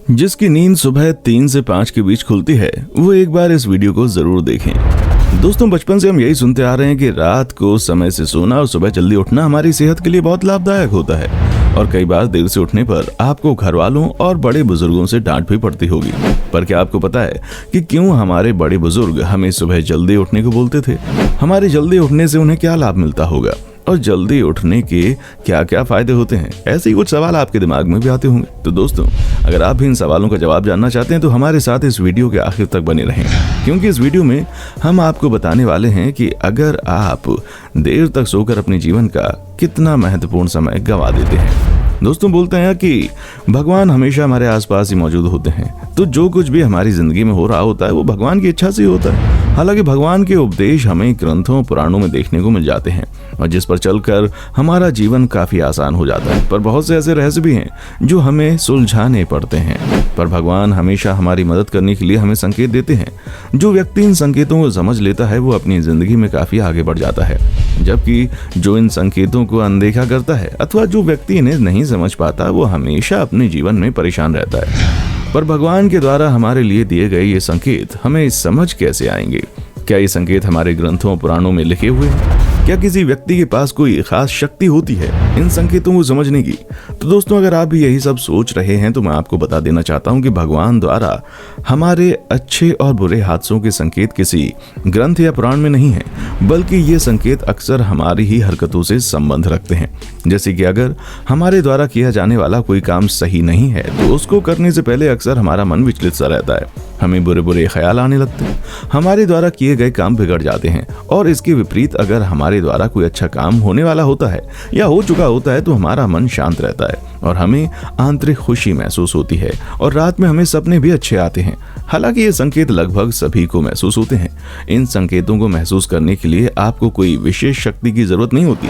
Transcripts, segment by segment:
जिसकी नींद सुबह 3 से 5 के बीच खुलती है वो एक बार इस वीडियो को जरूर देखें। दोस्तों, बचपन से हम यही सुनते आ रहे हैं कि रात को समय से सोना और सुबह जल्दी उठना हमारी सेहत के लिए बहुत लाभदायक होता है। और कई बार देर से उठने पर आपको घर वालों और बड़े बुजुर्गों से डांट भी पड़ती होगी। पर क्या आपको पता है कि क्यों हमारे बड़े बुजुर्ग हमें सुबह जल्दी उठने को बोलते थे? हमारे जल्दी उठने से उन्हें क्या लाभ मिलता होगा और जल्दी उठने के क्या क्या फायदे होते हैं? ऐसे ही कुछ सवाल आपके दिमाग में भी आते होंगे। तो दोस्तों, अगर आप भी इन सवालों का जवाब जानना चाहते हैं तो हमारे साथ इस वीडियो के आखिर तक बने रहें, क्योंकि इस वीडियो में हम आपको बताने वाले हैं कि अगर आप देर तक सोकर अपने जीवन का कितना महत्वपूर्ण समय गंवा देते हैं। दोस्तों, बोलते हैं कि भगवान हमेशा हमारे आसपास ही मौजूद होते हैं, तो जो कुछ भी हमारी जिंदगी में हो रहा होता है वो भगवान की इच्छा से ही होता है। हालांकि भगवान के उपदेश हमें ग्रंथों पुराणों में देखने को मिल जाते हैं और जिस पर चलकर हमारा जीवन काफी आसान हो जाता है। पर बहुत से ऐसे रहस्य भी हैं जो हमें सुलझाने पड़ते हैं। पर भगवान हमेशा हमारी मदद करने के लिए हमें संकेत देते हैं। जो व्यक्ति इन संकेतों को समझ लेता है वो अपनी जिंदगी में काफी आगे बढ़ जाता है, जबकि जो इन संकेतों को अनदेखा करता है अथवा जो व्यक्ति इन्हें नहीं समझ पाता वो हमेशा अपने जीवन में परेशान रहता है। पर भगवान के द्वारा हमारे लिए दिए गए ये संकेत हमें समझ कैसे आएंगे? क्या ये संकेत हमारे ग्रंथों पुराणों में लिखे हुए हैं? क्या किसी व्यक्ति के पास कोई खास शक्ति होती है इन संकेतों को समझने की? तो दोस्तों, अगर आप भी यही सब सोच रहे हैं तो मैं आपको बता देना चाहता हूं कि भगवान द्वारा हमारे अच्छे और बुरे हादसों के संकेत किसी ग्रंथ या पुराण में नहीं है, बल्कि ये संकेत अक्सर हमारी ही हरकतों से संबंध रखते हैं। जैसे कि अगर हमारे द्वारा किया जाने वाला कोई काम सही नहीं है तो उसको करने से पहले अक्सर हमारा मन विचलित सा रहता है, हमें बुरे बुरे ख्याल आने लगते हैं, हमारे द्वारा किए गए काम बिगड़ जाते हैं। और इसके विपरीत अगर हमारे द्वारा कोई अच्छा काम होने वाला होता है या हो चुका होता है तो हमारा मन शांत रहता है और हमें आंतरिक खुशी महसूस होती है और रात में हमें सपने भी अच्छे आते हैं। हालांकि ये संकेत लगभग सभी को महसूस होते हैं। इन संकेतों को महसूस करने के लिए आपको कोई विशेष शक्ति की जरूरत नहीं होती।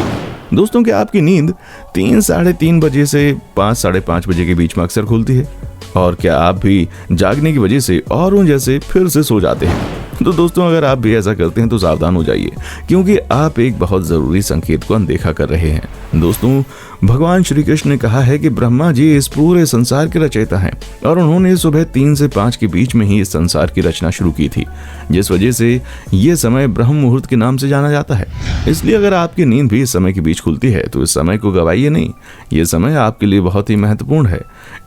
दोस्तों, क्या आपकी नींद 3 साढ़े 3 बजे से 5 साढ़े 5 बजे के बीच में अक्सर खुलती है? और क्या आप भी जागने की वजह से औरों जैसे फिर से सो जाते हैं? तो दोस्तों, अगर आप भी ऐसा करते हैं तो सावधान हो जाइए, क्योंकि आप एक बहुत जरूरी संकेत को अनदेखा कर रहे हैं। दोस्तों, भगवान श्री कृष्ण ने कहा है कि ब्रह्मा जी इस पूरे संसार के रचयिता हैं और उन्होंने सुबह 3 से 5 के बीच में ही इस संसार की रचना शुरू की थी, जिस वजह से ये समय ब्रह्म मुहूर्त के नाम से जाना जाता है। इसलिए अगर आपकी नींद भी इस समय के बीच खुलती है तो इस समय को गवाइए नहीं। ये समय आपके लिए बहुत ही महत्वपूर्ण है।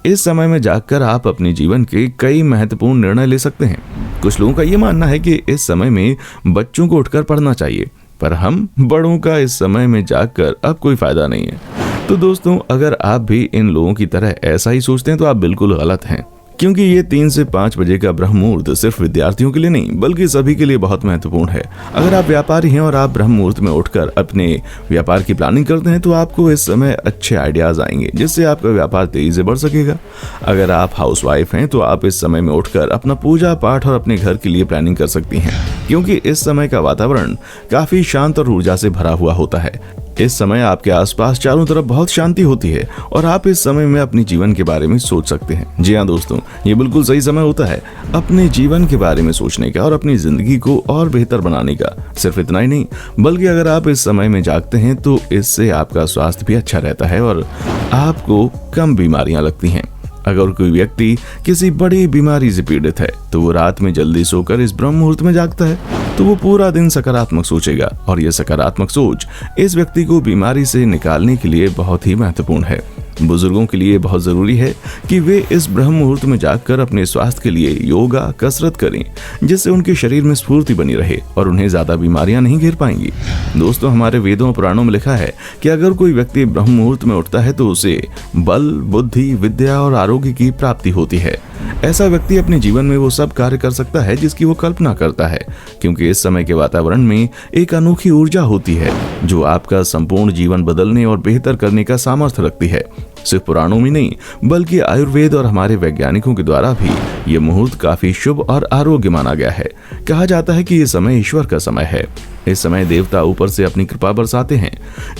इस समय में जागकर आप अपने जीवन के कई महत्वपूर्ण निर्णय ले सकते हैं। कुछ लोगों का ये मानना है कि इस समय में बच्चों को उठकर पढ़ना चाहिए, पर हम बड़ों का इस समय में जागकर अब कोई फायदा नहीं है। तो दोस्तों, अगर आप भी इन लोगों की तरह ऐसा ही सोचते हैं तो आप बिल्कुल गलत हैं, क्योंकि ये 3 से 5 बजे का ब्रह्म मुहूर्त सिर्फ विद्यार्थियों के लिए नहीं बल्कि सभी के लिए बहुत महत्वपूर्ण है। अगर आप व्यापारी हैं और आप ब्रह्म मुहूर्त में उठकर अपने व्यापार की प्लानिंग करते हैं तो आपको इस समय अच्छे आइडियाज आएंगे, जिससे आपका व्यापार तेजी से बढ़ सकेगा। अगर आप हाउसवाइफ हैं तो आप इस समय में उठकर अपना पूजा पाठ और अपने घर के लिए प्लानिंग कर सकती हैं, क्योंकि इस समय का वातावरण काफी शांत और ऊर्जा से भरा हुआ होता है। इस समय आपके आसपास चारों तरफ बहुत शांति होती है और आप इस समय में अपने जीवन के बारे में सोच सकते हैं। जी हाँ दोस्तों, ये बिल्कुल सही समय होता है अपने जीवन के बारे में सोचने का और अपनी जिंदगी को और बेहतर बनाने का। सिर्फ इतना ही नहीं, बल्कि अगर आप इस समय में जागते हैं तो इससे आपका स्वास्थ्य भी अच्छा रहता है और आपको कम बीमारियां लगती हैं। अगर कोई व्यक्ति किसी बड़ी बीमारी से पीड़ित है तो वो रात में जल्दी सोकर इस ब्रह्म मुहूर्त में जागता है तो वो पूरा दिन सकारात्मक सोचेगा और ये सकारात्मक सोच इस व्यक्ति को बीमारी से निकालने के लिए बहुत ही महत्वपूर्ण है। बुजुर्गों के लिए बहुत जरूरी है कि वे इस ब्रह्म मुहूर्त में जागकर अपने स्वास्थ्य के लिए योगा कसरत करें, जिससे उनके शरीर में स्फूर्ति बनी रहे और उन्हें ज्यादा बीमारियां नहीं घेर पाएंगी। दोस्तों, हमारे वेदों और पुराणों में लिखा है कि अगर कोई व्यक्ति ब्रह्म मुहूर्त में उठता है तो उसे बल, बुद्धि, विद्या और आरोग्य की प्राप्ति होती है। ऐसा व्यक्ति अपने जीवन में वो सब कार्य कर सकता है जिसकी वो कल्पना करता है, क्योंकि इस समय के वातावरण में एक अनोखी ऊर्जा होती है जो आपका संपूर्ण जीवन बदलने और बेहतर करने का सामर्थ्य रखती है। सिर्फ पुराणों में नहीं बल्कि आयुर्वेद और हमारे वैज्ञानिकों के द्वारा भी ये मुहूर्त काफी शुभ और आरोग्य माना गया है। कहा जाता है कि ये समय ईश्वर का समय है। इस समय देवता ऊपर से अपनी कृपा बरसाते हैं।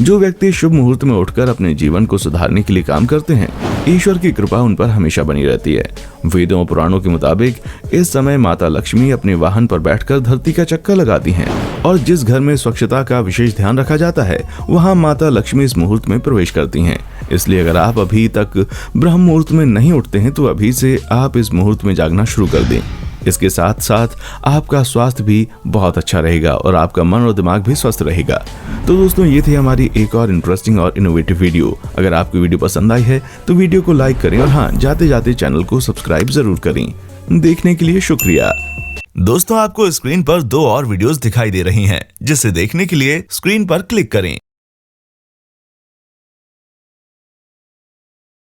जो व्यक्ति शुभ मुहूर्त में उठकर अपने जीवन को सुधारने के लिए काम करते हैं, ईश्वर की कृपा उन पर हमेशा बनी रहती है। वेदों और पुराणों के मुताबिक इस समय माता लक्ष्मी अपने वाहन पर बैठकर धरती का चक्कर लगाती हैं और जिस घर में स्वच्छता का विशेष ध्यान रखा जाता है वहां माता लक्ष्मी इस मुहूर्त में प्रवेश करती हैं। इसलिए अगर आप अभी तक ब्रह्म मुहूर्त में नहीं उठते हैं तो अभी से आप इस मुहूर्त में जागना शुरू कर दें। इसके साथ साथ आपका स्वास्थ्य भी बहुत अच्छा रहेगा और आपका मन और दिमाग भी स्वस्थ रहेगा। तो दोस्तों, ये थी हमारी एक और इंटरेस्टिंग और इनोवेटिव वीडियो। अगर आपको वीडियो पसंद आई है तो वीडियो को लाइक करें और हाँ, जाते जाते चैनल को सब्सक्राइब जरूर करें। देखने के लिए शुक्रिया। दोस्तों, आपको स्क्रीन पर 2 और वीडियोस दिखाई दे रही हैं, जिसे देखने के लिए स्क्रीन पर क्लिक करें।